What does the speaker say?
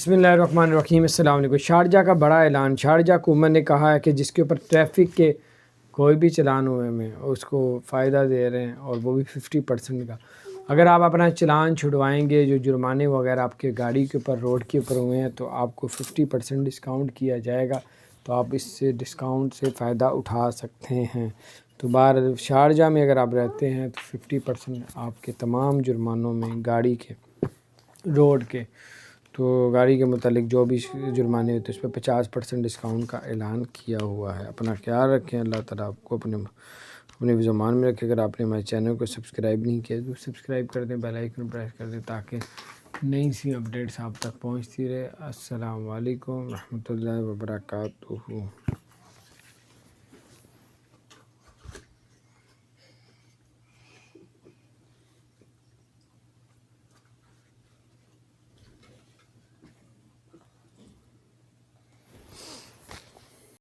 बिस्मिल्लाहिर्रहमानिर्रहीम। अस्सलाम वालेकुम। शारजा का बड़ा ऐलान। शारजा हुकूमत ने कहा है कि जिसके ऊपर ट्रैफिक के कोई भी चालान हुए में उसको फ़ायदा दे रहे हैं, और वो भी 50% का। अगर आप अपना चालान छुड़वाएंगे, जो जुर्माने वगैरह आपके गाड़ी के ऊपर रोड के ऊपर हुए हैं, तो आपको 50% डिस्काउंट किया जाएगा। तो आप इससे डिस्काउंट से फ़ायदा उठा सकते हैं। तो बाहर शारजा में अगर आप रहते हैं तो 50% आपके तमाम जुर्मानों में, गाड़ी के, रोड के, तो गाड़ी के मुतालिक जो भी जुर्माने होते हैं उस पर 50% डिस्काउंट का ऐलान किया हुआ है। अपना ख्याल रखें। अल्लाह ताला आपको अपने ज़ुबान में रखे। अगर आपने हमारे चैनल को सब्सक्राइब नहीं किया तो सब्सक्राइब कर दें, बेल आइकन प्रेस कर दें, ताकि नई सी अपडेट्स आप तक पहुँचती रहे। अस्सलाम वालेकुम रहमतुल्लाहि व बरकातुहू।